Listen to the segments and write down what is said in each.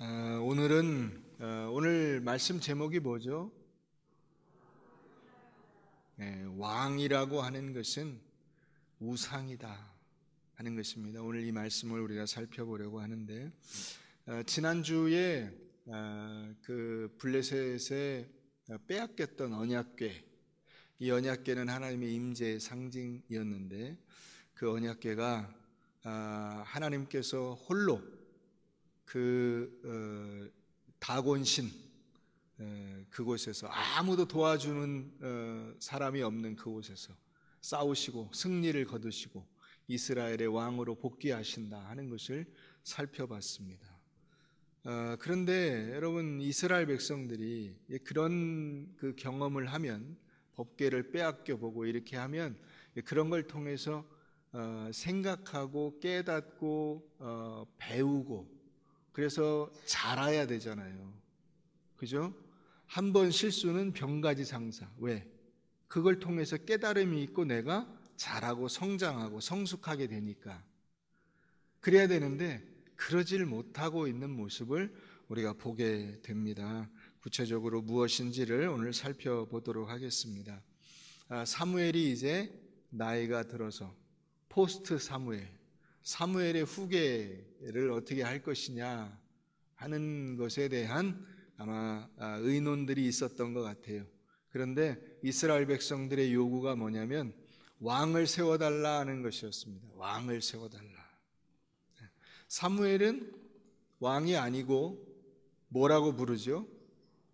오늘 말씀 제목이 뭐죠? 왕이라고 하는 것은 우상이다 하는 것입니다. 오늘 이 말씀을 우리가 살펴보려고 하는데, 지난주에 그 블레셋에 빼앗겼던 언약궤, 이 언약궤는 하나님의 임재의 상징이었는데, 그 언약궤가 하나님께서 홀로 다곤신 그곳에서 아무도 도와주는 사람이 없는 그곳에서 싸우시고 승리를 거두시고 이스라엘의 왕으로 복귀하신다 하는 것을 살펴봤습니다. 그런데 여러분, 이스라엘 백성들이 그런 그 경험을 하면, 법궤를 빼앗겨 보고 이렇게 하면 그런 걸 통해서 생각하고 깨닫고 배우고, 그래서 잘해야 되잖아요. 그죠? 한 번 실수는 병가지상사. 왜? 그걸 통해서 깨달음이 있고 내가 잘하고 성장하고 성숙하게 되니까. 그래야 되는데 그러질 못하고 있는 모습을 우리가 보게 됩니다. 구체적으로 무엇인지를 오늘 살펴보도록 하겠습니다. 사무엘이 이제 나이가 들어서 포스트 사무엘의 후계를 어떻게 할 것이냐 하는 것에 대한 아마 의논들이 있었던 것 같아요. 그런데 이스라엘 백성들의 요구가 뭐냐면 왕을 세워달라 하는 것이었습니다. 왕을 세워달라. 사무엘은 왕이 아니고 뭐라고 부르죠?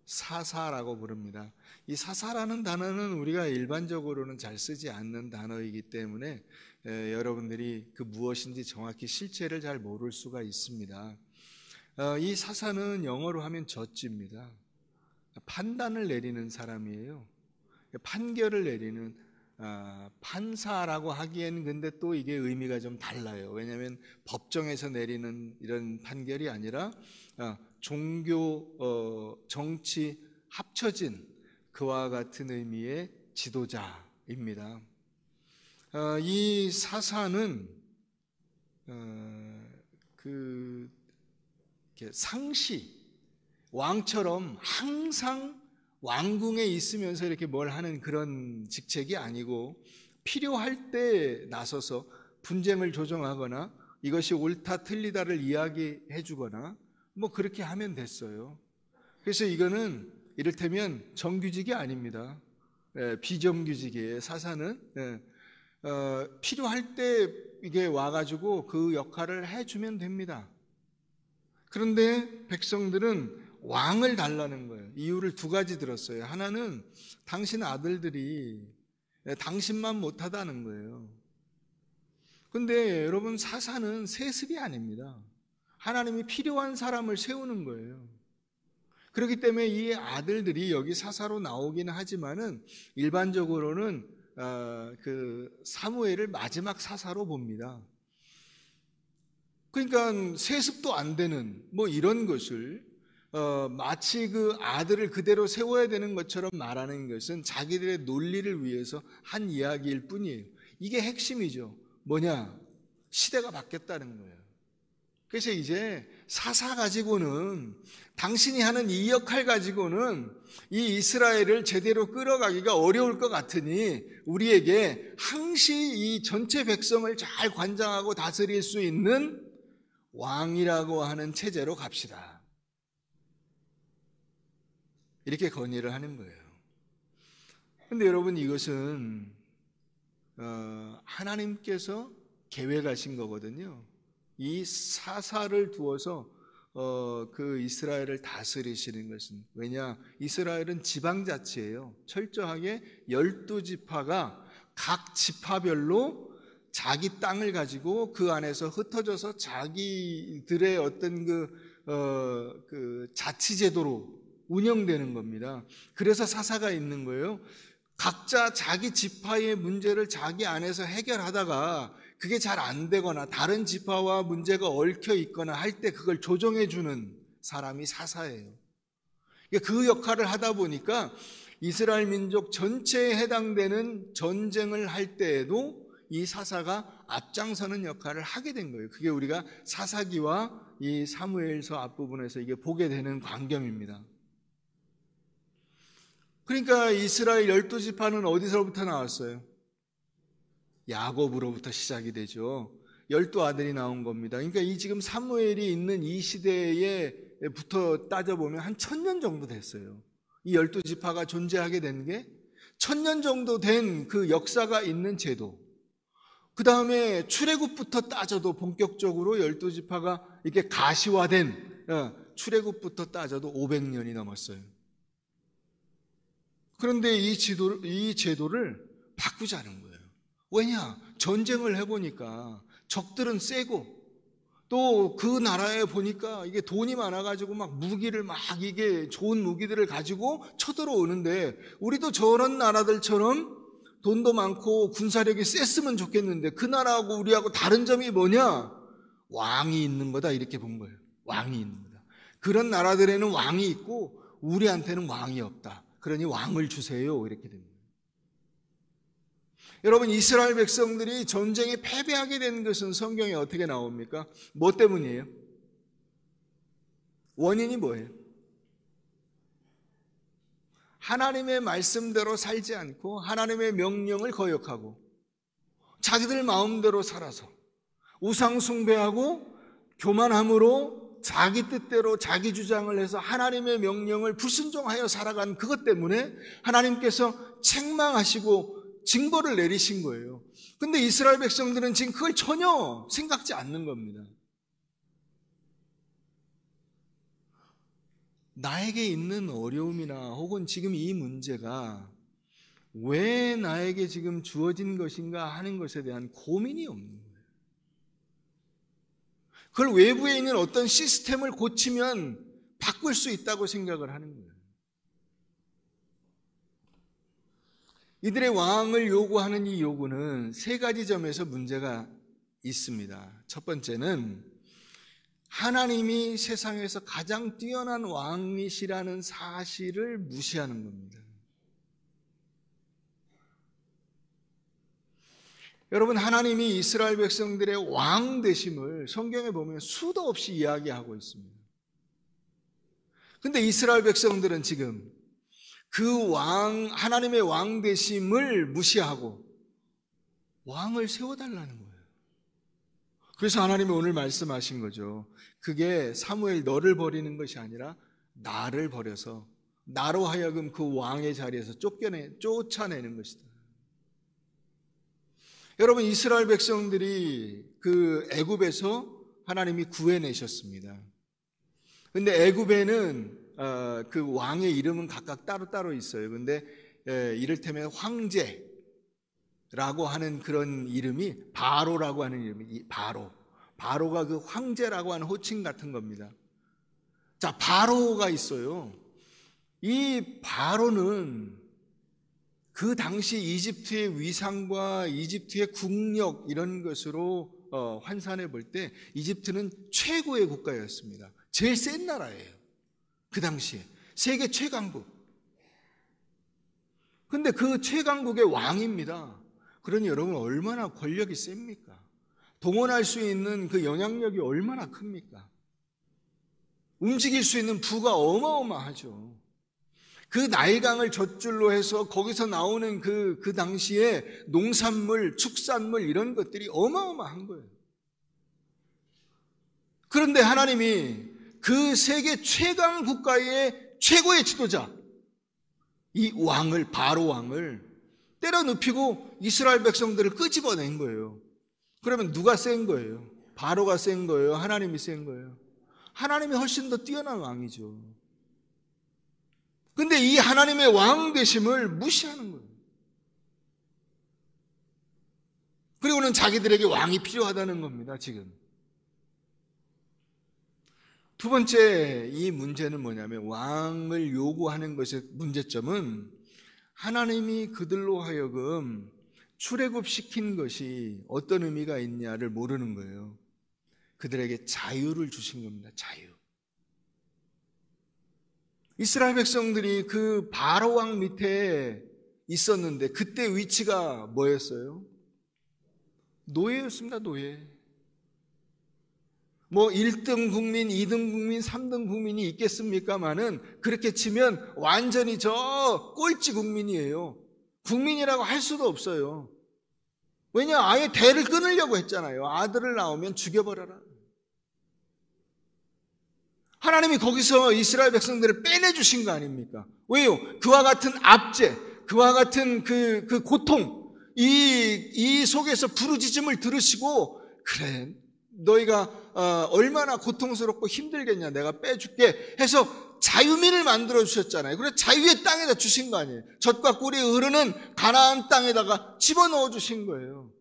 사사라고 부릅니다. 이 사사라는 단어는 우리가 일반적으로는 잘 쓰지 않는 단어이기 때문에 여러분들이 그 무엇인지 정확히 실체를 잘 모를 수가 있습니다. 이 사사는 영어로 하면 저지입니다. 판단을 내리는 사람이에요. 판결을 내리는 판사라고 하기에는 근데 또 이게 의미가 좀 달라요. 왜냐하면 법정에서 내리는 이런 판결이 아니라 종교, 정치 합쳐진 그와 같은 의미의 지도자입니다. 이 사사는 상시, 왕처럼 항상 왕궁에 있으면서 이렇게 뭘 하는 그런 직책이 아니고, 필요할 때 나서서 분쟁을 조정하거나 이것이 옳다 틀리다를 이야기해 주거나 뭐 그렇게 하면 됐어요. 그래서 이거는 이를테면 정규직이 아닙니다. 비정규직이에요. 사사는 필요할 때 이게 와가지고 그 역할을 해주면 됩니다. 그런데 백성들은 왕을 달라는 거예요. 이유를 두 가지 들었어요. 하나는 당신 아들들이 당신만 못하다는 거예요. 근데 여러분, 사사는 세습이 아닙니다. 하나님이 필요한 사람을 세우는 거예요. 그렇기 때문에 이 아들들이 여기 사사로 나오기는 하지만은 일반적으로는 그 사무엘을 마지막 사사로 봅니다. 그러니까 세습도 안 되는 뭐 이런 것을 마치 그 아들을 그대로 세워야 되는 것처럼 말하는 것은 자기들의 논리를 위해서 한 이야기일 뿐이에요. 이게 핵심이죠. 뭐냐? 시대가 바뀌었다는 거예요. 그래서 이제 사사 가지고는, 당신이 하는 이 역할 가지고는 이 이스라엘을 제대로 끌어가기가 어려울 것 같으니 우리에게 항시 이 전체 백성을 잘 관장하고 다스릴 수 있는 왕이라고 하는 체제로 갑시다. 이렇게 건의를 하는 거예요. 그런데 여러분, 이것은 하나님께서 계획하신 거거든요. 이 사사를 두어서 그 이스라엘을 다스리시는 것은, 왜냐? 이스라엘은 지방자치예요. 철저하게 12지파가 각 지파별로 자기 땅을 가지고 그 안에서 흩어져서 자기들의 어떤 그 자치제도로 운영되는 겁니다. 그래서 사사가 있는 거예요. 각자 자기 지파의 문제를 자기 안에서 해결하다가 그게 잘 안 되거나 다른 지파와 문제가 얽혀 있거나 할 때 그걸 조정해 주는 사람이 사사예요. 그 역할을 하다 보니까 이스라엘 민족 전체에 해당되는 전쟁을 할 때에도 이 사사가 앞장서는 역할을 하게 된 거예요. 그게 우리가 사사기와 이 사무엘서 앞부분에서 이게 보게 되는 광경입니다. 그러니까 이스라엘 12지파는 어디서부터 나왔어요? 야곱으로부터 시작이 되죠. 12아들이 나온 겁니다. 그러니까 이 지금 사무엘이 있는 이 시대에부터 따져보면 한 1000년 정도 됐어요. 이 12지파가 존재하게 된 게 1000년 정도 된 그 역사가 있는 제도. 그 다음에 출애굽부터 따져도 본격적으로 12지파가 이렇게 가시화된 출애굽부터 따져도 500년이 넘었어요. 그런데 이 제도를 바꾸자는 거예요. 왜냐? 전쟁을 해보니까 적들은 세고 또 그 나라에 보니까 이게 돈이 많아가지고 막 무기를 막 이게 좋은 무기들을 가지고 쳐들어오는데 우리도 저런 나라들처럼 돈도 많고 군사력이 셌으면 좋겠는데 그 나라하고 우리하고 다른 점이 뭐냐? 왕이 있는 거다 이렇게 본 거예요. 왕이 있는 거다. 그런 나라들에는 왕이 있고 우리한테는 왕이 없다. 그러니 왕을 주세요. 이렇게 됩니다. 여러분, 이스라엘 백성들이 전쟁에 패배하게 된 것은 성경에 어떻게 나옵니까? 뭐 때문이에요? 원인이 뭐예요? 하나님의 말씀대로 살지 않고 하나님의 명령을 거역하고 자기들 마음대로 살아서 우상 숭배하고 교만함으로 자기 뜻대로 자기 주장을 해서 하나님의 명령을 불순종하여 살아간 그것 때문에 하나님께서 책망하시고 징벌을 내리신 거예요. 근데 이스라엘 백성들은 지금 그걸 전혀 생각지 않는 겁니다. 나에게 있는 어려움이나 혹은 지금 이 문제가 왜 나에게 지금 주어진 것인가 하는 것에 대한 고민이 없는 거예요. 그걸 외부에 있는 어떤 시스템을 고치면 바꿀 수 있다고 생각을 하는 거예요. 이들의 왕을 요구하는 이 요구는 세 가지 점에서 문제가 있습니다. 첫 번째는 하나님이 세상에서 가장 뛰어난 왕이시라는 사실을 무시하는 겁니다. 여러분, 하나님이 이스라엘 백성들의 왕 되심을 성경에 보면 수도 없이 이야기하고 있습니다. 근데 이스라엘 백성들은 지금 그 왕, 하나님의 왕 되심을 무시하고 왕을 세워달라는 거예요. 그래서 하나님이 오늘 말씀하신 거죠. 그게 사무엘 너를 버리는 것이 아니라 나를 버려서 나로 하여금 그 왕의 자리에서 쫓아내는 것이다. 여러분, 이스라엘 백성들이 그 애굽에서 하나님이 구해내셨습니다. 근데 애굽에는 그 왕의 이름은 각각 따로따로 있어요. 근데 이를테면 황제라고 하는 그런 이름이 바로라고 하는 이름이 바로가 그 황제라고 하는 호칭 같은 겁니다. 자, 바로가 있어요. 이 바로는 그 당시 이집트의 위상과 이집트의 국력 이런 것으로 환산해 볼 때 이집트는 최고의 국가였습니다. 제일 센 나라예요. 그 당시에 세계 최강국. 근데 그 최강국의 왕입니다. 그러니 여러분 얼마나 권력이 셉니까? 동원할 수 있는 그 영향력이 얼마나 큽니까? 움직일 수 있는 부가 어마어마하죠. 그 나일강을 젖줄로 해서 거기서 나오는 그 당시에 농산물, 축산물 이런 것들이 어마어마한 거예요. 그런데 하나님이 그 세계 최강 국가의 최고의 지도자, 이 왕을, 바로 왕을 때려 눕히고 이스라엘 백성들을 끄집어낸 거예요. 그러면 누가 센 거예요? 바로가 센 거예요? 하나님이 센 거예요? 하나님이 훨씬 더 뛰어난 왕이죠. 근데 이 하나님의 왕 되심을 무시하는 거예요. 그리고는 자기들에게 왕이 필요하다는 겁니다, 지금. 두 번째 이 문제는 뭐냐면 왕을 요구하는 것의 문제점은 하나님이 그들로 하여금 출애굽시킨 것이 어떤 의미가 있냐를 모르는 거예요. 그들에게 자유를 주신 겁니다. 자유. 이스라엘 백성들이 그 바로 왕 밑에 있었는데 그때 위치가 뭐였어요? 노예였습니다. 노예. 뭐 1등 국민, 2등 국민, 3등 국민이 있겠습니까마는 그렇게 치면 완전히 저 꼴찌 국민이에요. 국민이라고 할 수도 없어요. 왜냐? 아예 대를 끊으려고 했잖아요. 아들을 낳으면 죽여버려라. 하나님이 거기서 이스라엘 백성들을 빼내주신 거 아닙니까? 왜요? 그와 같은 압제, 그와 같은 그 고통, 이 속에서 부르짖음을 들으시고, 그래, 너희가 얼마나 고통스럽고 힘들겠냐, 내가 빼줄게 해서 자유민을 만들어 주셨잖아요. 그래서 자유의 땅에다 주신 거 아니에요. 젖과 꿀이 흐르는 가나안 땅에다가 집어넣어 주신 거예요.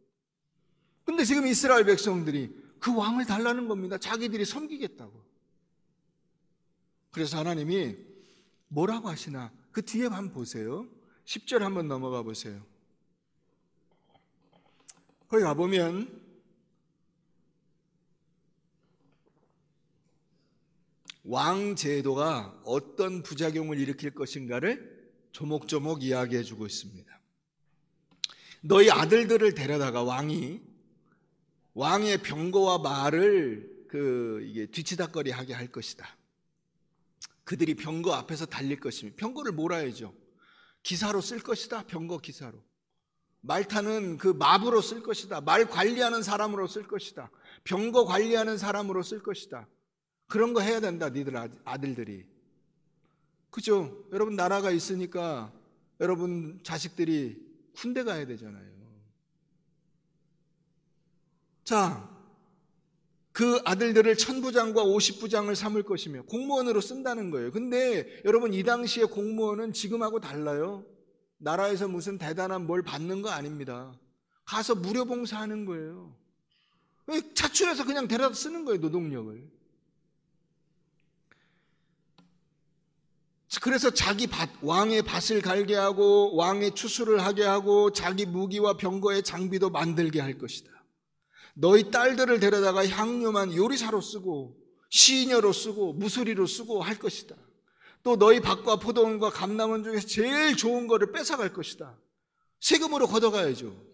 근데 지금 이스라엘 백성들이 그 왕을 달라는 겁니다. 자기들이 섬기겠다고. 그래서 하나님이 뭐라고 하시나? 그 뒤에 한번 보세요. 10절 한번 넘어가 보세요. 거기 가보면 왕 제도가 어떤 부작용을 일으킬 것인가를 조목조목 이야기해 주고 있습니다. 너희 아들들을 데려다가 왕의 병거와 말을 이게 뒤치다꺼리 하게 할 것이다. 그들이 병거 앞에서 달릴 것이며, 병거를 몰아야죠. 기사로 쓸 것이다. 병거 기사로. 말 타는 그 마부로 쓸 것이다. 말 관리하는 사람으로 쓸 것이다. 병거 관리하는 사람으로 쓸 것이다. 그런 거 해야 된다. 니들 아들들이. 그죠? 여러분 나라가 있으니까 여러분 자식들이 군대 가야 되잖아요. 자, 그 아들들을 1000부장과 50부장을 삼을 것이며 공무원으로 쓴다는 거예요. 근데 여러분 이 당시에 공무원은 지금하고 달라요. 나라에서 무슨 대단한 뭘 받는 거 아닙니다. 가서 무료 봉사하는 거예요. 차출해서 그냥 데려다 쓰는 거예요, 노동력을. 그래서 자기 왕의 밭을 갈게 하고 왕의 추수를 하게 하고 자기 무기와 병거의 장비도 만들게 할 것이다. 너희 딸들을 데려다가 향료만 요리사로 쓰고 시녀로 쓰고 무수리로 쓰고 할 것이다. 또 너희 밭과 포도원과 감람원 중에서 제일 좋은 거를 뺏어갈 것이다. 세금으로 걷어가야죠.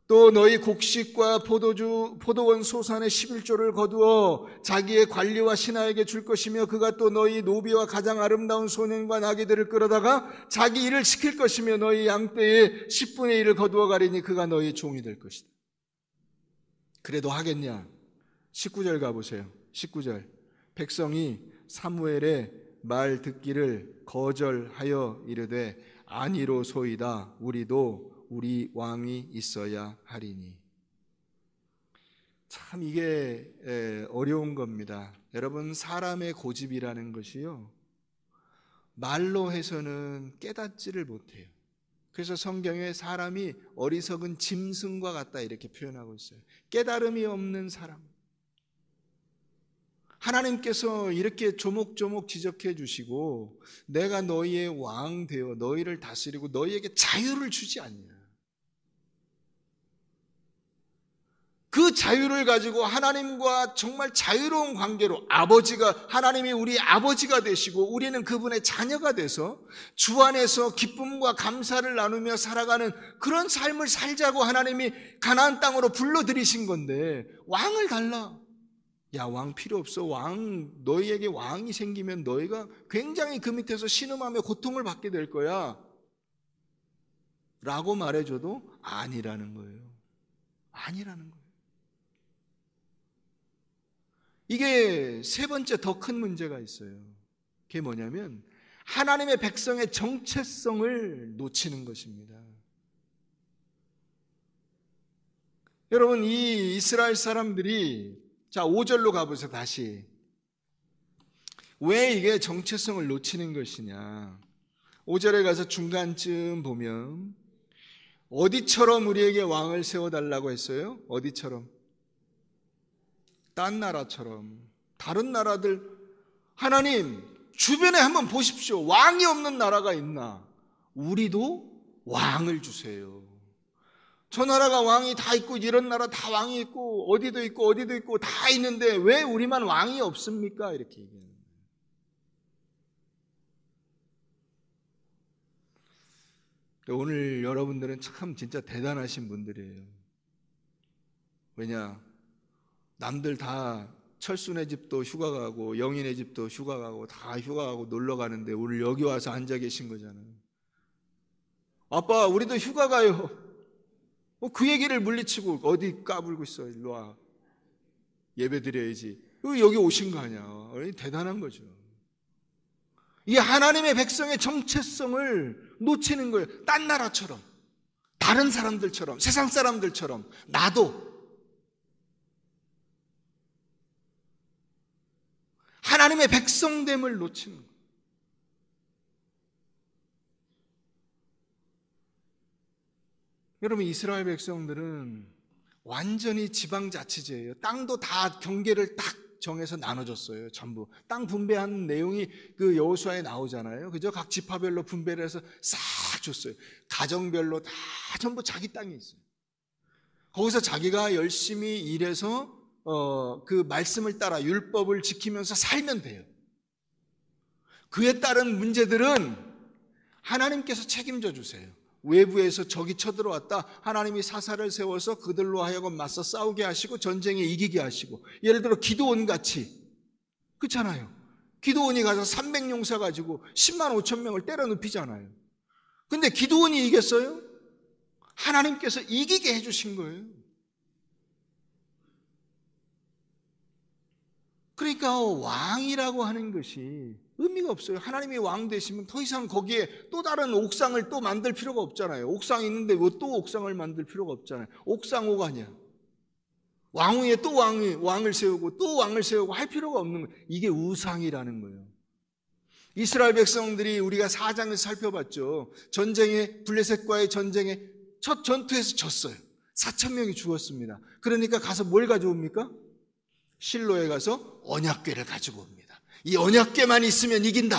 또 너희 곡식과 포도원 소산의 11조를 거두어 자기의 관리와 신하에게 줄 것이며 그가 또 너희 노비와 가장 아름다운 소년과 나귀들을 끌어다가 자기 일을 시킬 것이며 너희 양떼의 10분의 1을 거두어 가리니 그가 너희 종이 될 것이다. 그래도 하겠냐? 19절 가보세요. 19절. 백성이 사무엘의 말 듣기를 거절하여 이르되 아니로소이다. 우리도 우리 왕이 있어야 하리니. 참 이게 어려운 겁니다. 여러분 사람의 고집이라는 것이요, 말로 해서는 깨닫지를 못해요. 그래서 성경에 사람이 어리석은 짐승과 같다 이렇게 표현하고 있어요. 깨달음이 없는 사람. 하나님께서 이렇게 조목조목 지적해 주시고 내가 너희의 왕 되어 너희를 다스리고 너희에게 자유를 주지 않냐. 그 자유를 가지고 하나님과 정말 자유로운 관계로 하나님이 우리 아버지가 되시고 우리는 그분의 자녀가 돼서 주 안에서 기쁨과 감사를 나누며 살아가는 그런 삶을 살자고 하나님이 가나안 땅으로 불러들이신 건데 왕을 달라. 야, 왕 필요 없어. 너희에게 왕이 생기면 너희가 굉장히 그 밑에서 신음하며 고통을 받게 될 거야 라고 말해줘도 아니라는 거예요. 아니라는 거예요. 이게 세 번째 더 큰 문제가 있어요. 그게 뭐냐면 하나님의 백성의 정체성을 놓치는 것입니다. 여러분 이 이스라엘 사람들이, 자 5절로 가보세요. 다시 왜 이게 정체성을 놓치는 것이냐. 5절에 가서 중간쯤 보면 어디처럼 우리에게 왕을 세워달라고 했어요? 어디처럼? 딴 나라처럼. 다른 나라들, 하나님 주변에 한번 보십시오. 왕이 없는 나라가 있나? 우리도 왕을 주세요. 저 나라가 왕이 다 있고 이런 나라 다 왕이 있고 어디도 있고 어디도 있고 다 있는데 왜 우리만 왕이 없습니까? 이렇게 얘기해요. 오늘 여러분들은 참 진짜 대단하신 분들이에요. 왜냐? 남들 다 철수네 집도 휴가 가고 영희네 집도 휴가 가고 다 휴가 가고 놀러 가는데 오늘 여기 와서 앉아 계신 거잖아요. 아빠, 우리도 휴가 가요. 그 얘기를 물리치고 어디 까불고 있어. 일로 와. 예배 드려야지. 여기 오신 거 아니야. 대단한 거죠. 이게 하나님의 백성의 정체성을 놓치는 거예요. 딴 나라처럼, 다른 사람들처럼, 세상 사람들처럼 나도 하나님의 백성됨을 놓치는 거예요. 여러분, 이스라엘 백성들은 완전히 지방자치제예요. 땅도 다 경계를 딱 정해서 나눠줬어요. 전부 땅 분배하는 내용이 그 여호수아에 나오잖아요. 그죠? 각 지파별로 분배를 해서 싹 줬어요. 가정별로 다 전부 자기 땅이 있어요. 거기서 자기가 열심히 일해서 그 말씀을 따라 율법을 지키면서 살면 돼요. 그에 따른 문제들은 하나님께서 책임져 주세요. 외부에서 적이 쳐들어왔다, 하나님이 사사를 세워서 그들로 하여금 맞서 싸우게 하시고 전쟁에 이기게 하시고, 예를 들어 기드온 같이, 그렇잖아요. 기드온이 가서 300용사 가지고 10만 5천 명을 때려 눕히잖아요. 근데 기드온이 이겼어요? 하나님께서 이기게 해주신 거예요. 그러니까 왕이라고 하는 것이 의미가 없어요. 하나님이 왕 되시면 더 이상 거기에 또 다른 옥상을 또 만들 필요가 없잖아요. 옥상이 있는데 왜 또 옥상을 만들 필요가 없잖아요. 옥상옥 아니야. 왕 위에 또 왕을 세우고 또 왕을 세우고 할 필요가 없는 거예요. 이게 우상이라는 거예요. 이스라엘 백성들이 우리가 4장에서 살펴봤죠. 전쟁에, 블레셋과의 전쟁에 첫 전투에서 졌어요. 4천 명이 죽었습니다. 그러니까 가서 뭘 가져옵니까? 실로에 가서 언약궤를 가지고 옵니다. 이 언약궤만 있으면 이긴다.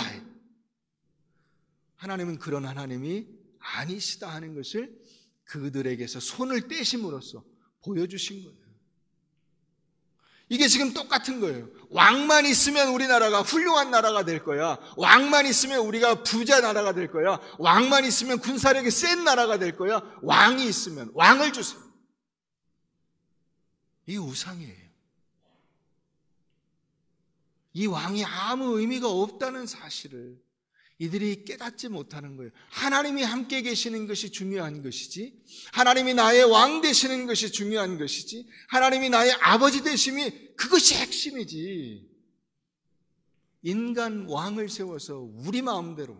하나님은 그런 하나님이 아니시다 하는 것을 그들에게서 손을 떼심으로써 보여주신 거예요. 이게 지금 똑같은 거예요. 왕만 있으면 우리나라가 훌륭한 나라가 될 거야. 왕만 있으면 우리가 부자 나라가 될 거야. 왕만 있으면 군사력이 센 나라가 될 거야. 왕이 있으면 왕을 주세요. 이게 우상이에요. 이 왕이 아무 의미가 없다는 사실을 이들이 깨닫지 못하는 거예요. 하나님이 함께 계시는 것이 중요한 것이지, 하나님이 나의 왕 되시는 것이 중요한 것이지, 하나님이 나의 아버지 되심이 그것이 핵심이지, 인간 왕을 세워서 우리 마음대로.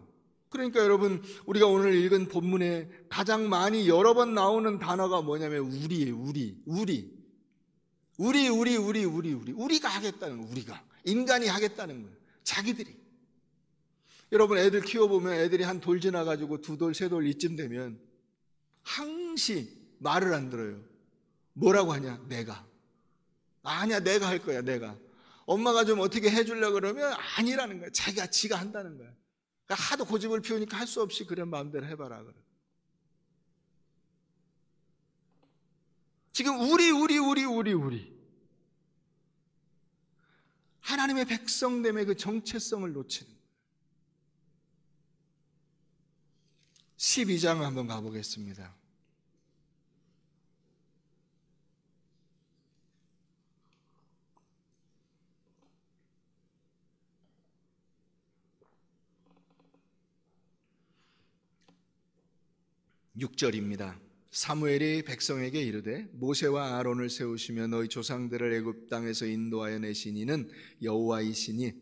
그러니까 여러분, 우리가 오늘 읽은 본문에 가장 많이 여러 번 나오는 단어가 뭐냐면 우리예요. 우리가 하겠다는 거예요. 우리가 인간이 하겠다는 거예요. 자기들이. 여러분, 애들 키워보면 애들이 한 돌 지나가지고 2돌, 3돌 이쯤 되면 항시 말을 안 들어요. 뭐라고 하냐? 내가. 아니야, 내가 할 거야, 내가. 엄마가 좀 어떻게 해주려고 그러면 아니라는 거야. 지가 한다는 거야. 그러니까 하도 고집을 피우니까 할 수 없이 그래, 마음대로 해봐라. 그래. 지금 우리. 하나님의 백성됨의 그 정체성을 놓치는 거예요. 12장 한번 가보겠습니다. (6절입니다) 사무엘이 백성에게 이르되 모세와 아론을 세우시며 너희 조상들을 애굽 땅에서 인도하여 내신 이는 여호와이시니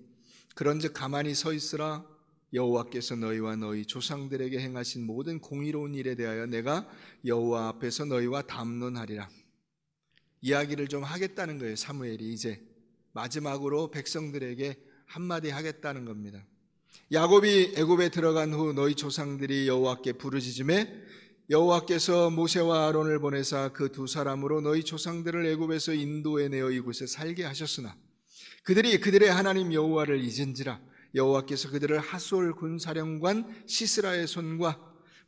그런즉 가만히 서 있으라. 여호와께서 너희와 너희 조상들에게 행하신 모든 공의로운 일에 대하여 내가 여호와 앞에서 너희와 담론하리라. 이야기를 좀 하겠다는 거예요. 사무엘이 이제 마지막으로 백성들에게 한마디 하겠다는 겁니다. 야곱이 애굽에 들어간 후 너희 조상들이 여호와께 부르짖음에 여호와께서 모세와 아론을 보내사 그 2사람으로 너희 조상들을 애굽에서 인도해내어 이곳에 살게 하셨으나 그들이 그들의 하나님 여호와를 잊은지라. 여호와께서 그들을 하솔 군사령관 시스라의 손과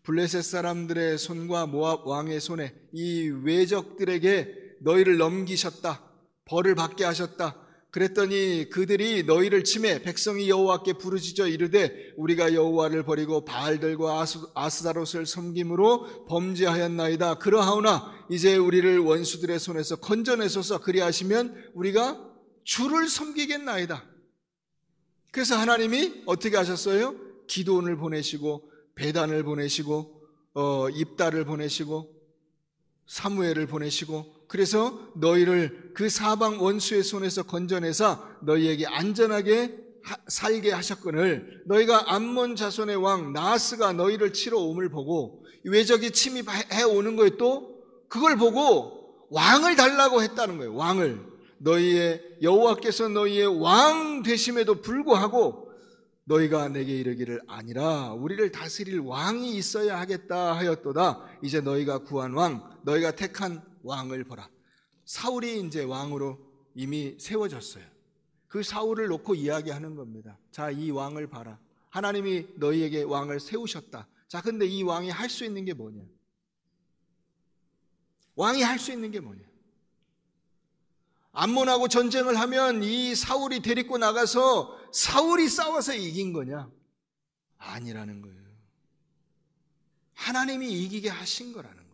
블레셋 사람들의 손과 모압 왕의 손에 이 외적들에게 너희를 넘기셨다. 벌을 받게 하셨다. 그랬더니 그들이 너희를 치매 백성이 여호와께 부르짖어 이르되 우리가 여호와를 버리고 바알들과 아스다롯을 섬김으로 범죄하였나이다. 그러하오나 이제 우리를 원수들의 손에서 건져내소서. 그리하시면 우리가 주를 섬기겠나이다. 그래서 하나님이 어떻게 하셨어요? 기드온을 보내시고 베단을 보내시고 입다를 보내시고 사무엘을 보내시고, 그래서 너희를 그 사방 원수의 손에서 건져내사 너희에게 안전하게 살게 하셨거늘 너희가 암몬 자손의 왕 나하스가 너희를 치러 옴을 보고 외적이 침입해 오는 거에 또 그걸 보고 왕을 달라고 했다는 거예요. 왕을. 너희의 여호와께서 너희의 왕 되심에도 불구하고 너희가 내게 이르기를 아니라 우리를 다스릴 왕이 있어야 하겠다 하였도다. 이제 너희가 구한 왕, 너희가 택한 왕을 보라. 사울이 이제 왕으로 이미 세워졌어요. 그 사울을 놓고 이야기하는 겁니다. 자, 이 왕을 봐라. 하나님이 너희에게 왕을 세우셨다. 자, 근데 이 왕이 할 수 있는 게 뭐냐? 왕이 할 수 있는 게 뭐냐? 암몬하고 전쟁을 하면 이 사울이 데리고 나가서 사울이 싸워서 이긴 거냐? 아니라는 거예요. 하나님이 이기게 하신 거라는 거예요.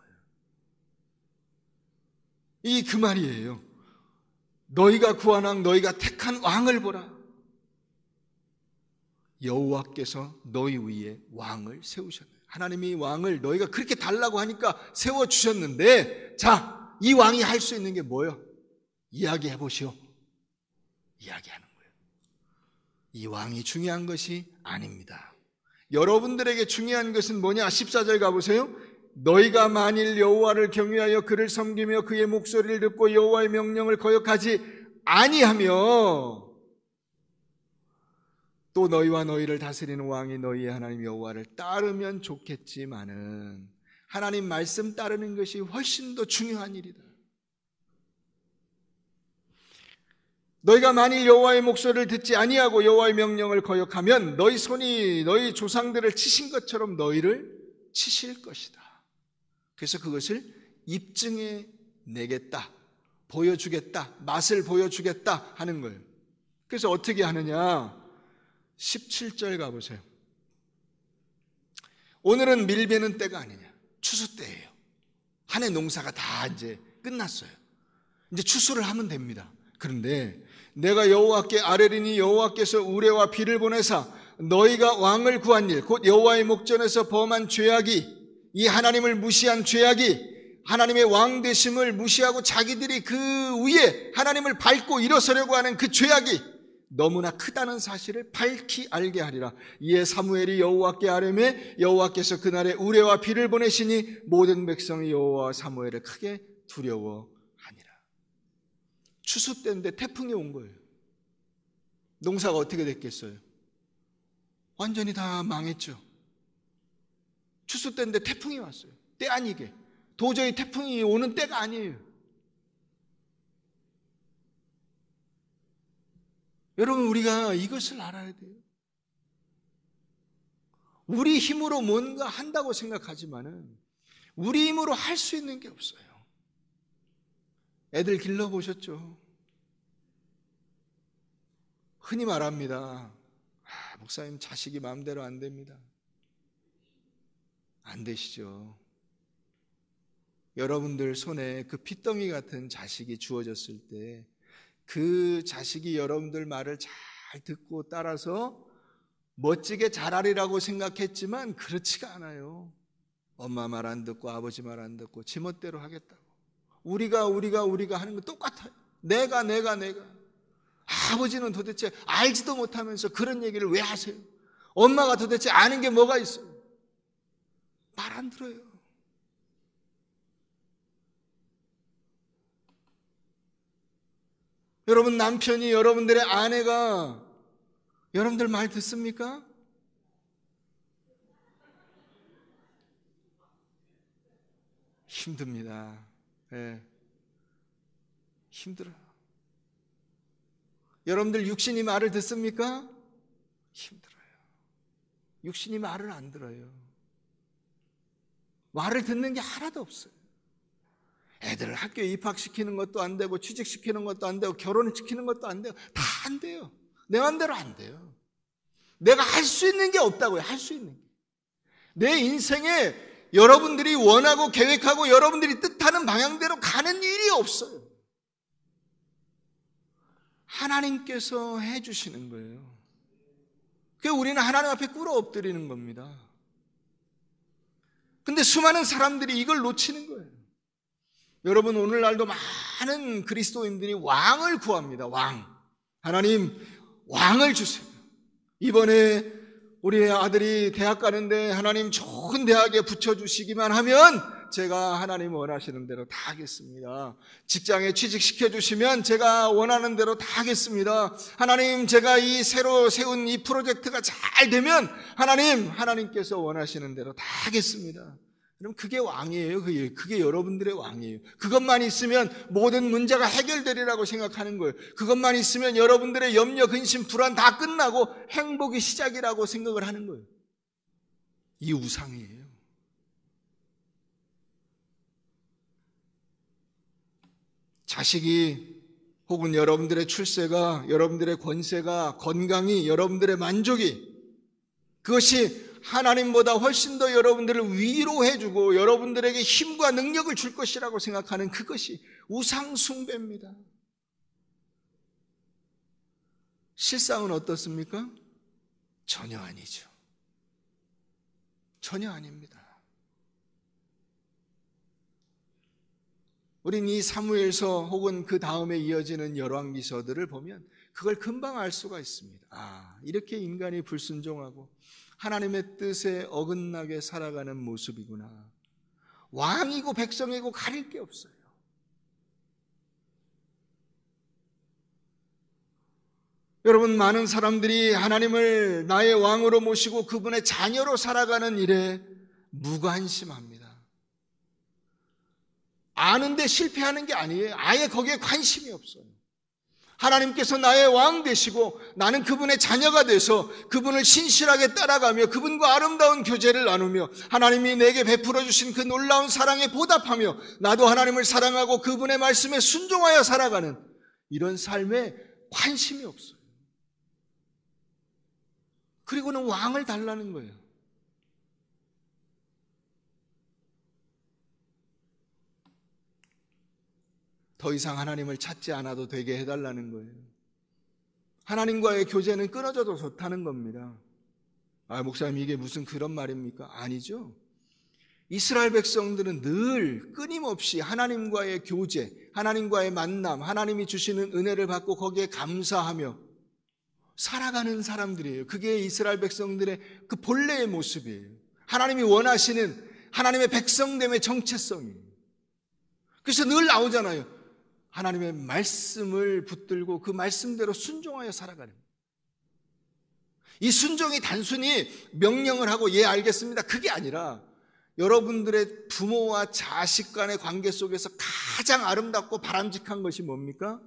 이 그 말이에요. 너희가 구한 왕, 너희가 택한 왕을 보라. 여호와께서 너희 위에 왕을 세우셨네요. 하나님이 왕을 너희가 그렇게 달라고 하니까 세워주셨는데, 자, 이 왕이 할 수 있는 게 뭐예요? 이야기해 보시오. 이야기하는 거예요. 이 왕이 중요한 것이 아닙니다. 여러분들에게 중요한 것은 뭐냐? 14절 가보세요. 너희가 만일 여호와를 경외하여 그를 섬기며 그의 목소리를 듣고 여호와의 명령을 거역하지 아니하며 또 너희와 너희를 다스리는 왕이 너희의 하나님 여호와를 따르면 좋겠지만은 하나님 말씀 따르는 것이 훨씬 더 중요한 일이다. 너희가 만일 여호와의 목소리를 듣지 아니하고 여호와의 명령을 거역하면 너희 손이 너희 조상들을 치신 것처럼 너희를 치실 것이다. 그래서 그것을 입증해 내겠다, 보여주겠다, 맛을 보여주겠다 하는 거예요. 그래서 어떻게 하느냐? 17절 가보세요. 오늘은 밀베는 때가 아니냐? 추수 때예요. 한 해 농사가 다 이제 끝났어요. 이제 추수를 하면 됩니다. 그런데 내가 여호와께 아뢰리니 여호와께서 우레와 비를 보내사 너희가 왕을 구한 일, 곧 여호와의 목전에서 범한 죄악이, 이 하나님을 무시한 죄악이, 하나님의 왕 되심을 무시하고 자기들이 그 위에 하나님을 밟고 일어서려고 하는 그 죄악이 너무나 크다는 사실을 밝히 알게 하리라. 이에 사무엘이 여호와께 아뢰매 여호와께서 그날에 우레와 비를 보내시니 모든 백성이 여호와와 사무엘을 크게 두려워하니라. 추수 때인데 태풍이 온 거예요. 농사가 어떻게 됐겠어요? 완전히 다 망했죠. 추수 때인데 태풍이 왔어요. 때 아니게. 도저히 태풍이 오는 때가 아니에요. 여러분, 우리가 이것을 알아야 돼요. 우리 힘으로 뭔가 한다고 생각하지만은 우리 힘으로 할 수 있는 게 없어요. 애들 길러보셨죠? 흔히 말합니다. 목사님, 자식이 마음대로 안 됩니다. 안 되시죠. 여러분들 손에 그 핏덩이 같은 자식이 주어졌을 때 그 자식이 여러분들 말을 잘 듣고 따라서 멋지게 잘하리라고 생각했지만 그렇지가 않아요. 엄마 말 안 듣고 아버지 말 안 듣고 지멋대로 하겠다고. 우리가 하는 거 똑같아요. 내가. 아버지는 도대체 알지도 못하면서 그런 얘기를 왜 하세요? 엄마가 도대체 아는 게 뭐가 있어요? 말 안 들어요. 여러분 남편이, 여러분들의 아내가 여러분들 말 듣습니까? 힘듭니다. 네. 힘들어요. 여러분들 육신이 말을 듣습니까? 힘들어요. 육신이 말을 안 들어요. 말을 듣는 게 하나도 없어요. 애들을 학교에 입학시키는 것도 안 되고 취직시키는 것도 안 되고 결혼시키는 것도 안 돼요. 다 안 돼요. 내 맘대로 안 돼요. 내가 할 수 있는 게 없다고요. 할 수 있는 게. 내 인생에 여러분들이 원하고 계획하고 여러분들이 뜻하는 방향대로 가는 일이 없어요. 하나님께서 해주시는 거예요. 그래서 우리는 하나님 앞에 꿇어 엎드리는 겁니다. 근데 수많은 사람들이 이걸 놓치는 거예요. 여러분, 오늘날도 많은 그리스도인들이 왕을 구합니다. 왕. 하나님, 왕을 주세요. 이번에 우리 아들이 대학 가는데 하나님 좋은 대학에 붙여주시기만 하면 제가 하나님 원하시는 대로 다 하겠습니다. 직장에 취직시켜 주시면 제가 원하는 대로 다 하겠습니다. 하나님, 제가 이 새로 세운 이 프로젝트가 잘 되면 하나님께서 원하시는 대로 다 하겠습니다. 그럼 그게 왕이에요. 그게 여러분들의 왕이에요. 그것만 있으면 모든 문제가 해결되리라고 생각하는 거예요. 그것만 있으면 여러분들의 염려, 근심, 불안 다 끝나고 행복이 시작이라고 생각을 하는 거예요. 이 우상이에요. 자식이 혹은 여러분들의 출세가, 여러분들의 권세가, 건강이, 여러분들의 만족이, 그것이 하나님보다 훨씬 더 여러분들을 위로해주고 여러분들에게 힘과 능력을 줄 것이라고 생각하는 그것이 우상숭배입니다. 실상은 어떻습니까? 전혀 아니죠. 전혀 아닙니다. 우린 이 사무엘서 혹은 그 다음에 이어지는 열왕기서들을 보면 그걸 금방 알 수가 있습니다. 아, 이렇게 인간이 불순종하고 하나님의 뜻에 어긋나게 살아가는 모습이구나. 왕이고 백성이고 가릴 게 없어요. 여러분, 많은 사람들이 하나님을 나의 왕으로 모시고 그분의 자녀로 살아가는 일에 무관심합니다. 아는데 실패하는 게 아니에요. 아예 거기에 관심이 없어요. 하나님께서 나의 왕 되시고 나는 그분의 자녀가 돼서 그분을 신실하게 따라가며 그분과 아름다운 교제를 나누며 하나님이 내게 베풀어 주신 그 놀라운 사랑에 보답하며 나도 하나님을 사랑하고 그분의 말씀에 순종하여 살아가는 이런 삶에 관심이 없어요. 그리고는 왕을 달라는 거예요. 더 이상 하나님을 찾지 않아도 되게 해달라는 거예요. 하나님과의 교제는 끊어져도 좋다는 겁니다. 아, 목사님, 이게 무슨 그런 말입니까? 아니죠. 이스라엘 백성들은 늘 끊임없이 하나님과의 교제, 하나님과의 만남, 하나님이 주시는 은혜를 받고 거기에 감사하며 살아가는 사람들이에요. 그게 이스라엘 백성들의 그 본래의 모습이에요. 하나님이 원하시는 하나님의 백성됨의 정체성이에요. 그래서 늘 나오잖아요. 하나님의 말씀을 붙들고 그 말씀대로 순종하여 살아가는 거예요. 이 순종이 단순히 명령을 하고 예 알겠습니다, 그게 아니라 여러분들의 부모와 자식 간의 관계 속에서 가장 아름답고 바람직한 것이 뭡니까?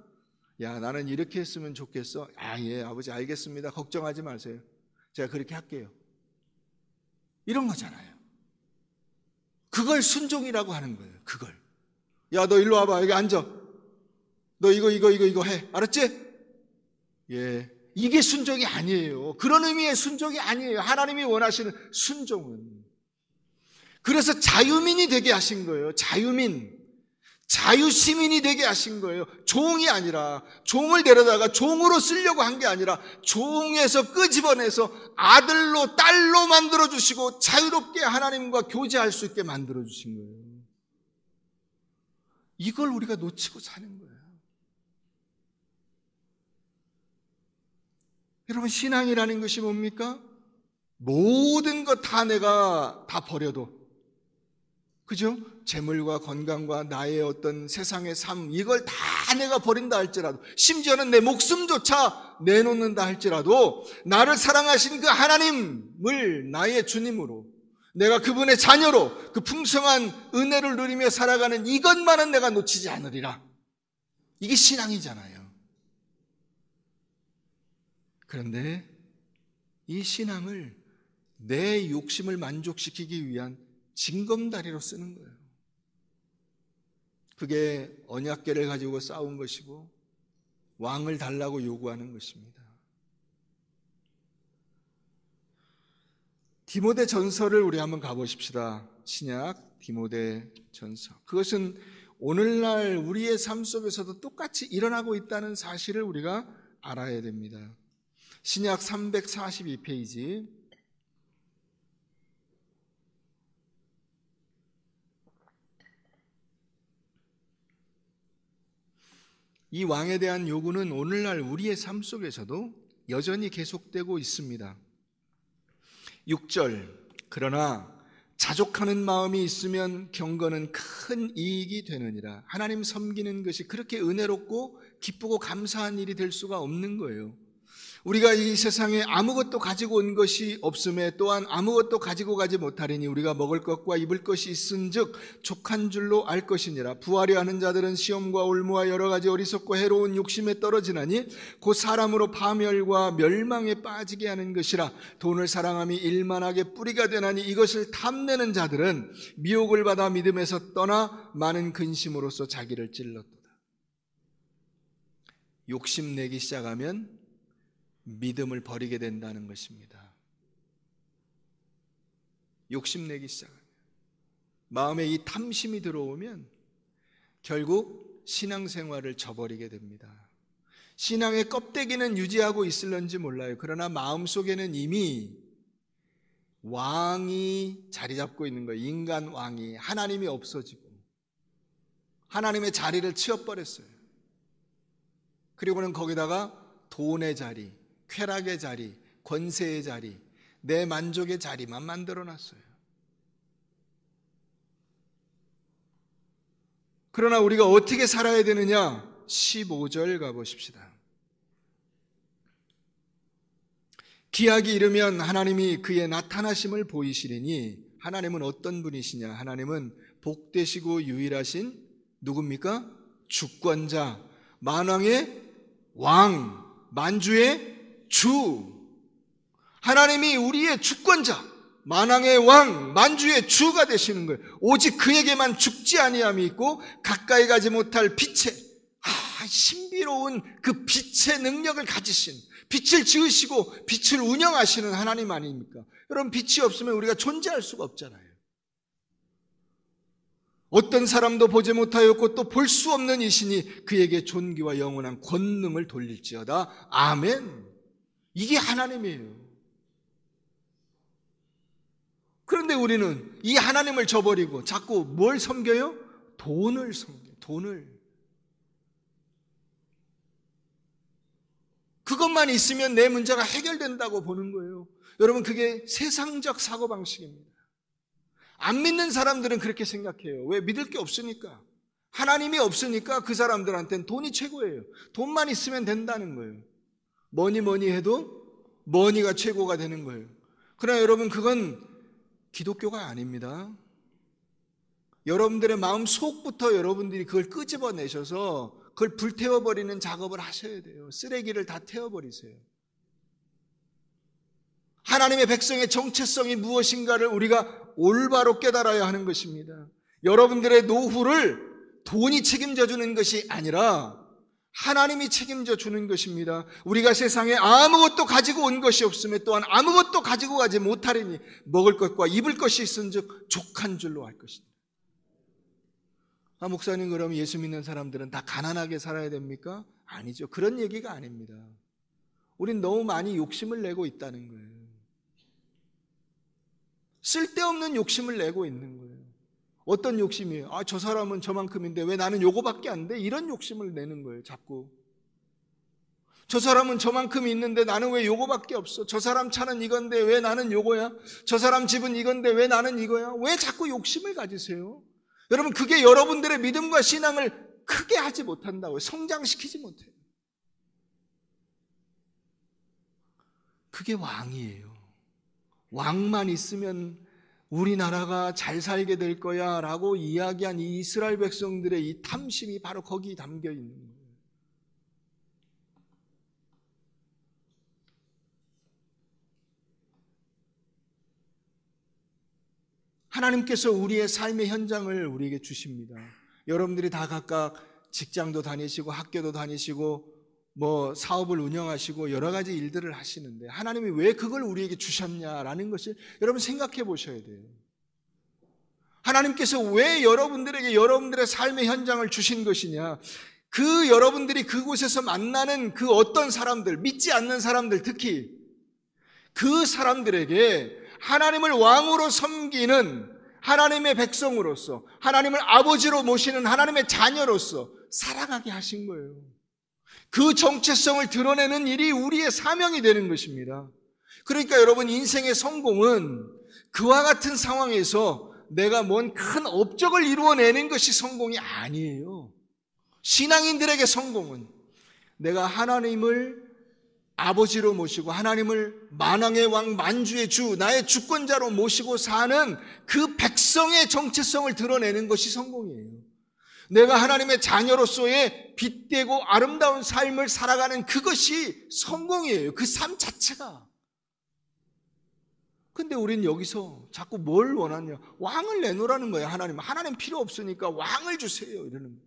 야, 나는 이렇게 했으면 좋겠어. 아, 예, 아버지 알겠습니다. 걱정하지 마세요. 제가 그렇게 할게요. 이런 거잖아요. 그걸 순종이라고 하는 거예요. 그걸. 야, 너 일로 와봐. 여기 앉아. 너 이거 해. 알았지? 예. 이게 순종이 아니에요. 그런 의미의 순종이 아니에요. 하나님이 원하시는 순종은. 그래서 자유민이 되게 하신 거예요. 자유민. 자유시민이 되게 하신 거예요. 종이 아니라, 종을 데려다가 종으로 쓰려고 한 게 아니라 종에서 끄집어내서 아들로 딸로 만들어주시고 자유롭게 하나님과 교제할 수 있게 만들어주신 거예요. 이걸 우리가 놓치고 사는 거예요. 여러분, 신앙이라는 것이 뭡니까? 모든 것 다 내가 다 버려도, 그죠? 재물과 건강과 나의 어떤 세상의 삶, 이걸 다 내가 버린다 할지라도, 심지어는 내 목숨조차 내놓는다 할지라도 나를 사랑하신 그 하나님을 나의 주님으로, 내가 그분의 자녀로 그 풍성한 은혜를 누리며 살아가는 이것만은 내가 놓치지 않으리라. 이게 신앙이잖아요. 그런데 이 신앙을 내 욕심을 만족시키기 위한 징검다리로 쓰는 거예요. 그게 언약궤를 가지고 싸운 것이고 왕을 달라고 요구하는 것입니다. 디모데 전서를 우리 한번 가보십시다. 신약 디모데 전서. 그것은 오늘날 우리의 삶 속에서도 똑같이 일어나고 있다는 사실을 우리가 알아야 됩니다. 신약 342페이지. 이 왕에 대한 요구는 오늘날 우리의 삶 속에서도 여전히 계속되고 있습니다. 6절. 그러나 자족하는 마음이 있으면 경건은 큰 이익이 되느니라. 하나님 섬기는 것이 그렇게 은혜롭고 기쁘고 감사한 일이 될 수가 없는 거예요. 우리가 이 세상에 아무것도 가지고 온 것이 없음에 또한 아무것도 가지고 가지 못하리니 우리가 먹을 것과 입을 것이 있은즉 족한 줄로 알 것이니라. 부하려 하는 자들은 시험과 올무와 여러 가지 어리석고 해로운 욕심에 떨어지나니 곧 사람으로 파멸과 멸망에 빠지게 하는 것이라. 돈을 사랑함이 일만하게 뿌리가 되나니 이것을 탐내는 자들은 미혹을 받아 믿음에서 떠나 많은 근심으로써 자기를 찔렀도다. 욕심내기 시작하면 믿음을 버리게 된다는 것입니다. 욕심내기 시작하면, 마음에 이 탐심이 들어오면 결국 신앙생활을 저버리게 됩니다. 신앙의 껍데기는 유지하고 있을런지 몰라요. 그러나 마음속에는 이미 왕이 자리 잡고 있는 거예요. 인간 왕이. 하나님이 없어지고 하나님의 자리를 치워버렸어요. 그리고는 거기다가 돈의 자리, 쾌락의 자리, 권세의 자리, 내 만족의 자리만 만들어놨어요. 그러나 우리가 어떻게 살아야 되느냐? 15절 가보십시다. 기약이 이르면 하나님이 그의 나타나심을 보이시리니. 하나님은 어떤 분이시냐? 하나님은 복되시고 유일하신 누굽니까? 주권자, 만왕의 왕, 만주의 주. 하나님이 우리의 주권자, 만왕의 왕, 만주의 주가 되시는 거예요. 오직 그에게만 죽지 아니함이 있고 가까이 가지 못할 빛의 신비로운 그 빛의 능력을 가지신, 빛을 지으시고 빛을 운영하시는 하나님 아닙니까? 여러분, 빛이 없으면 우리가 존재할 수가 없잖아요. 어떤 사람도 보지 못하였고 또 볼 수 없는 이신이 그에게 존귀와 영원한 권능을 돌릴지어다. 아멘. 이게 하나님이에요. 그런데 우리는 이 하나님을 저버리고 자꾸 뭘 섬겨요? 돈을 섬겨요. 돈을. 그것만 있으면 내 문제가 해결된다고 보는 거예요. 여러분, 그게 세상적 사고방식입니다. 안 믿는 사람들은 그렇게 생각해요. 왜? 믿을 게 없으니까. 하나님이 없으니까 그 사람들한테는 돈이 최고예요. 돈만 있으면 된다는 거예요. 뭐니 해도 머니가 최고가 되는 거예요. 그러나 여러분, 그건 기독교가 아닙니다. 여러분들의 마음 속부터 여러분들이 그걸 끄집어내셔서 그걸 불태워버리는 작업을 하셔야 돼요. 쓰레기를 다 태워버리세요. 하나님의 백성의 정체성이 무엇인가를 우리가 올바로 깨달아야 하는 것입니다. 여러분들의 노후를 돈이 책임져 주는 것이 아니라 하나님이 책임져 주는 것입니다. 우리가 세상에 아무것도 가지고 온 것이 없음에 또한 아무것도 가지고 가지 못하리니 먹을 것과 입을 것이 있은즉 족한 줄로 알 것이다. 목사님, 그럼 예수 믿는 사람들은 다 가난하게 살아야 됩니까? 아니죠. 그런 얘기가 아닙니다. 우린 너무 많이 욕심을 내고 있다는 거예요. 쓸데없는 욕심을 내고 있는 거예요. 어떤 욕심이에요? 저 사람은 저만큼인데 왜 나는 요거밖에 안 돼? 이런 욕심을 내는 거예요, 자꾸. 저 사람은 저만큼 있는데 나는 왜 요거밖에 없어? 저 사람 차는 이건데 왜 나는 요거야? 저 사람 집은 이건데 왜 나는 이거야? 왜 자꾸 욕심을 가지세요? 여러분, 그게 여러분들의 믿음과 신앙을 크게 하지 못한다고요. 성장시키지 못해요. 그게 왕이에요. 왕만 있으면 우리나라가 잘 살게 될 거야 라고 이야기한 이 이스라엘 백성들의 이 탐심이 바로 거기 담겨 있는 거예요. 하나님께서 우리의 삶의 현장을 우리에게 주십니다. 여러분들이 다 각각 직장도 다니시고 학교도 다니시고 뭐 사업을 운영하시고 여러 가지 일들을 하시는데 하나님이 왜 그걸 우리에게 주셨냐라는 것을 여러분 생각해 보셔야 돼요. 하나님께서 왜 여러분들에게 여러분들의 삶의 현장을 주신 것이냐? 그 여러분들이 그곳에서 만나는 그 어떤 사람들, 믿지 않는 사람들, 특히 그 사람들에게 하나님을 왕으로 섬기는 하나님의 백성으로서, 하나님을 아버지로 모시는 하나님의 자녀로서 살아가게 하신 거예요. 그 정체성을 드러내는 일이 우리의 사명이 되는 것입니다. 그러니까 여러분, 인생의 성공은 그와 같은 상황에서 내가 뭔 큰 업적을 이루어내는 것이 성공이 아니에요. 신앙인들에게 성공은 내가 하나님을 아버지로 모시고 하나님을 만왕의 왕, 만주의 주, 나의 주권자로 모시고 사는 그 백성의 정체성을 드러내는 것이 성공이에요. 내가 하나님의 자녀로서의 빛되고 아름다운 삶을 살아가는 그것이 성공이에요. 그 삶 자체가. 근데 우린 여기서 자꾸 뭘 원하냐? 왕을 내놓으라는 거예요. 하나님 필요 없으니까 왕을 주세요. 이러는 거예요.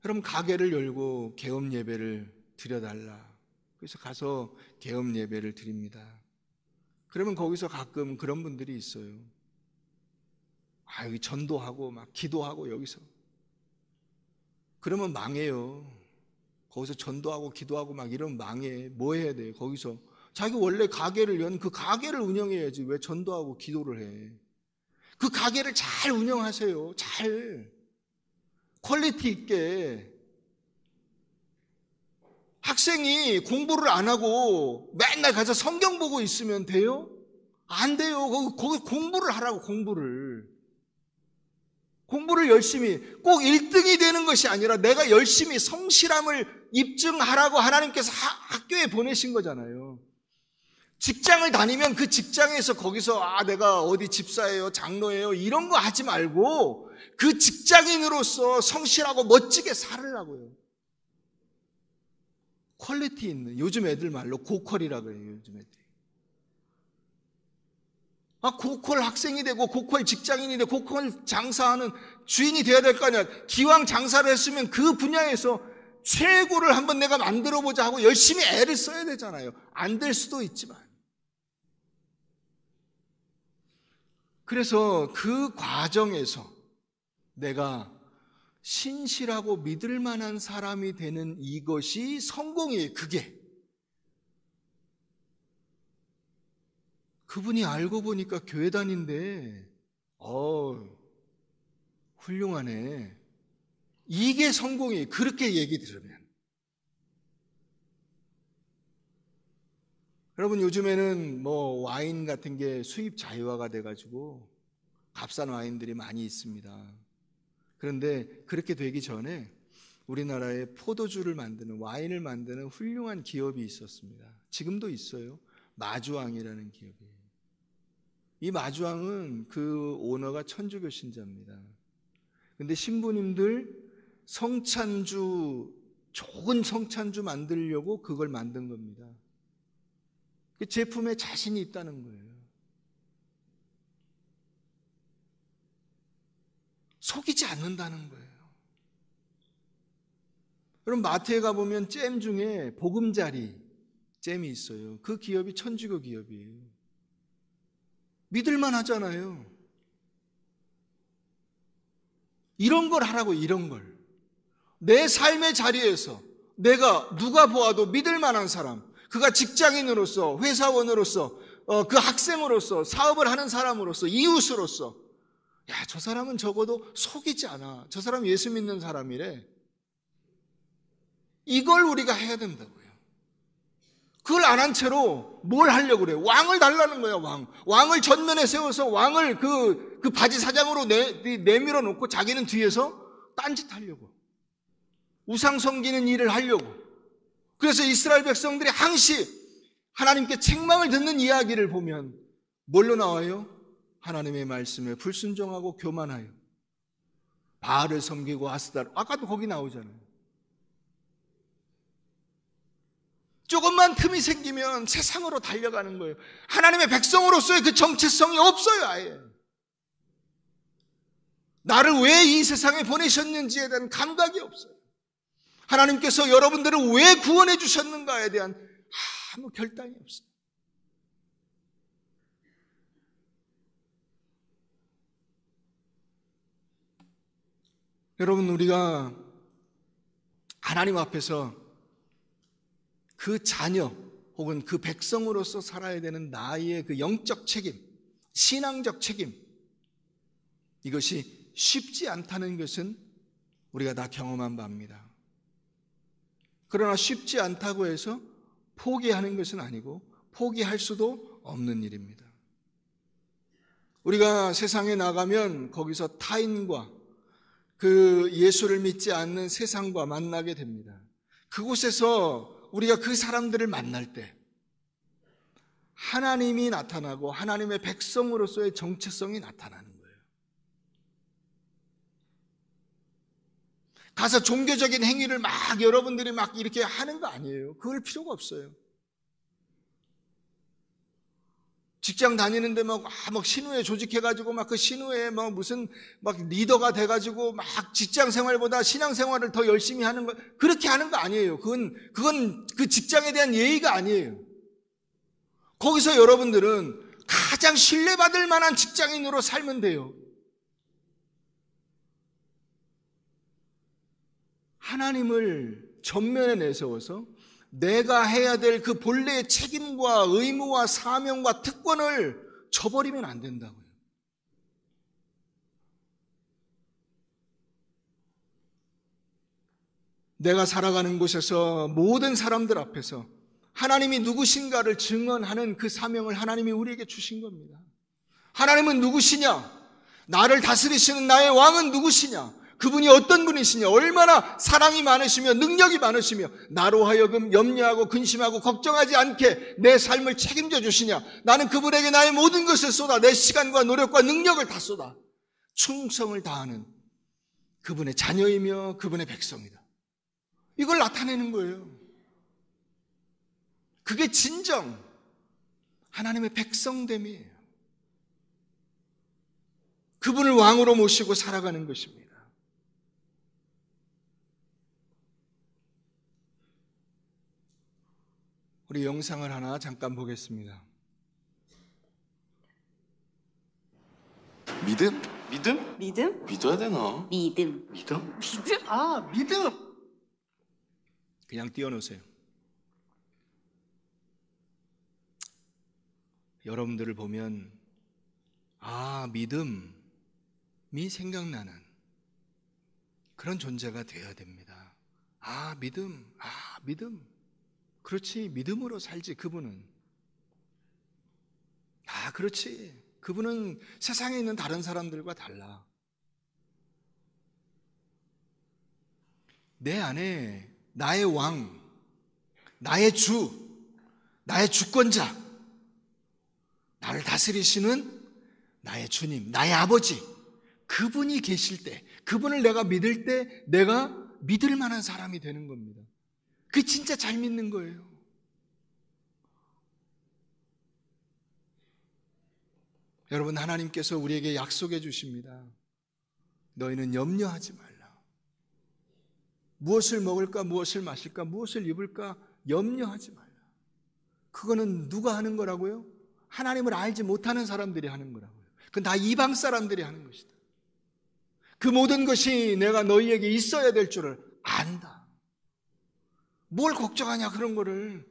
그럼 가게를 열고 계엄 예배를 드려달라. 그래서 가서 계엄 예배를 드립니다. 그러면 거기서 가끔 그런 분들이 있어요. 여기 전도하고 막 기도하고 여기서. 그러면 망해요. 거기서 전도하고 기도하고 막 이러면 망해. 뭐 해야 돼요? 거기서 자기 원래 가게를 연 그 가게를 운영해야지 왜 전도하고 기도를 해? 그 가게를 잘 운영하세요. 잘. 퀄리티 있게. 학생이 공부를 안 하고 맨날 가서 성경 보고 있으면 돼요? 안 돼요. 거기 공부를 하라고, 공부를 열심히. 꼭 1등이 되는 것이 아니라 내가 열심히 성실함을 입증하라고 하나님께서 학교에 보내신 거잖아요. 직장을 다니면 그 직장에서 거기서 내가 어디 집사예요, 장로예요 이런 거 하지 말고 그 직장인으로서 성실하고 멋지게 살으라고요. 퀄리티 있는, 요즘 애들 말로 고퀄이라 그래요. 요즘 애들이. 고퀄 학생이 되고 고퀄 직장인이 되고 고퀄 장사하는 주인이 돼야 될 거 아니야. 기왕 장사를 했으면 그 분야에서 최고를 한번 내가 만들어보자 하고 열심히 애를 써야 되잖아요. 안 될 수도 있지만. 그래서 그 과정에서 내가 신실하고 믿을 만한 사람이 되는 이것이 성공이에요. 그분이 알고 보니까 교회다닌데 훌륭하네. 이게 성공이에요. 그렇게 얘기 들으면. 여러분, 요즘에는 와인 같은 게 수입 자유화가 돼가지고 값싼 와인들이 많이 있습니다. 그런데 그렇게 되기 전에 우리나라에 포도주를 만드는, 와인을 만드는 훌륭한 기업이 있었습니다. 지금도 있어요. 마주왕이라는 기업이에요. 이 마주왕은 그 오너가 천주교 신자입니다. 근데 신부님들 좋은 성찬주 만들려고 그걸 만든 겁니다. 그 제품에 자신이 있다는 거예요. 속이지 않는다는 거예요. 여러분, 마트에 가보면 잼 중에 보금자리 잼이 있어요. 그 기업이 천주교 기업이에요. 믿을만 하잖아요. 이런 걸 하라고, 이런 걸. 내 삶의 자리에서 내가 누가 보아도 믿을 만한 사람, 그가 직장인으로서, 회사원으로서, 그 학생으로서, 사업을 하는 사람으로서, 이웃으로서, 저 사람은 적어도 속이지 않아. 저 사람 예수 믿는 사람이래. 이걸 우리가 해야 된다고요. 그걸 안 한 채로 뭘 하려고 그래요? 왕을 달라는 거예요, 왕을 전면에 세워서 왕을 그 바지 사장으로 내밀어 놓고 자기는 뒤에서 딴짓 하려고. 우상 섬기는 일을 하려고. 그래서 이스라엘 백성들이 항시 하나님께 책망을 듣는 이야기를 보면 뭘로 나와요? 하나님의 말씀에 불순종하고 교만하여 바알을 섬기고 아스다를, 아까도 거기 나오잖아요. 조금만 틈이 생기면 세상으로 달려가는 거예요. 하나님의 백성으로서의 그 정체성이 없어요, 아예. 나를 왜 이 세상에 보내셨는지에 대한 감각이 없어요. 하나님께서 여러분들을 왜 구원해 주셨는가에 대한 아무 결단이 없어요. 여러분, 우리가 하나님 앞에서 그 자녀 혹은 그 백성으로서 살아야 되는 나의 그 영적 책임, 신앙적 책임, 이것이 쉽지 않다는 것은 우리가 다 경험한 바입니다. 그러나 쉽지 않다고 해서 포기하는 것은 아니고 포기할 수도 없는 일입니다. 우리가 세상에 나가면 거기서 타인과 그 예수를 믿지 않는 세상과 만나게 됩니다. 그곳에서 우리가 그 사람들을 만날 때 하나님이 나타나고 하나님의 백성으로서의 정체성이 나타나는 거예요. 가서 종교적인 행위를 막 여러분들이 막 이렇게 하는 거 아니에요. 그럴 필요가 없어요. 직장 다니는데 막 신우회 조직해가지고 막 그 신우회에 막 무슨 막 리더가 돼가지고 막 직장 생활보다 신앙 생활을 더 열심히 하는 거, 그렇게 하는 거 아니에요. 그건 그 직장에 대한 예의가 아니에요. 거기서 여러분들은 가장 신뢰받을 만한 직장인으로 살면 돼요. 하나님을 전면에 내세워서 내가 해야 될 그 본래의 책임과 의무와 사명과 특권을 저버리면 안 된다고요. 내가 살아가는 곳에서 모든 사람들 앞에서 하나님이 누구신가를 증언하는 그 사명을 하나님이 우리에게 주신 겁니다. 하나님은 누구시냐? 나를 다스리시는 나의 왕은 누구시냐? 그분이 어떤 분이시냐? 얼마나 사랑이 많으시며 능력이 많으시며 나로 하여금 염려하고 근심하고 걱정하지 않게 내 삶을 책임져 주시냐? 나는 그분에게 나의 모든 것을 쏟아, 내 시간과 노력과 능력을 다 쏟아 충성을 다하는 그분의 자녀이며 그분의 백성이다. 이걸 나타내는 거예요. 그게 진정 하나님의 백성됨이에요. 그분을 왕으로 모시고 살아가는 것입니다. 우리 영상을 하나 잠깐 보겠습니다. 믿음? 믿음? 믿어야 되나? 믿음. 믿음? 믿음? 아, 믿음! 그냥 띄워놓으세요. 여러분들을 보면 믿음이 생각나는 그런 존재가 되어야 됩니다. 믿음. 그렇지, 믿음으로 살지 그분은. 그렇지, 그분은 세상에 있는 다른 사람들과 달라. 내 안에 나의 왕, 나의 주, 나의 주권자, 나를 다스리시는 나의 주님, 나의 아버지, 그분이 계실 때, 그분을 내가 믿을 때 내가 믿을 만한 사람이 되는 겁니다. 그게 진짜 잘 믿는 거예요. 여러분, 하나님께서 우리에게 약속해 주십니다. 너희는 염려하지 말라. 무엇을 먹을까, 무엇을 마실까, 무엇을 입을까 염려하지 말라. 그거는 누가 하는 거라고요? 하나님을 알지 못하는 사람들이 하는 거라고요. 그건 다 이방 사람들이 하는 것이다. 그 모든 것이 내가 너희에게 있어야 될 줄을 안다. 뭘 걱정하냐 그런 거를.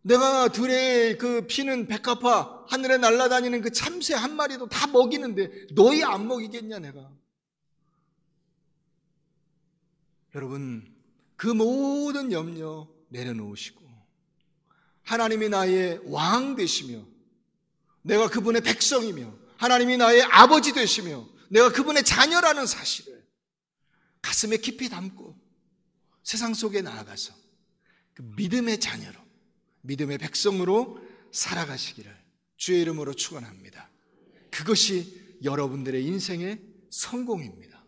내가 들에 그 피는 백합화, 하늘에 날아다니는 그 참새 한 마리도 다 먹이는데 너희 안 먹이겠냐 내가. 여러분, 그 모든 염려 내려놓으시고 하나님이 나의 왕 되시며 내가 그분의 백성이며 하나님이 나의 아버지 되시며 내가 그분의 자녀라는 사실을 가슴에 깊이 담고 세상 속에 나아가서 그 믿음의 자녀로, 믿음의 백성으로 살아가시기를 주의 이름으로 축원합니다. 그것이 여러분들의 인생의 성공입니다.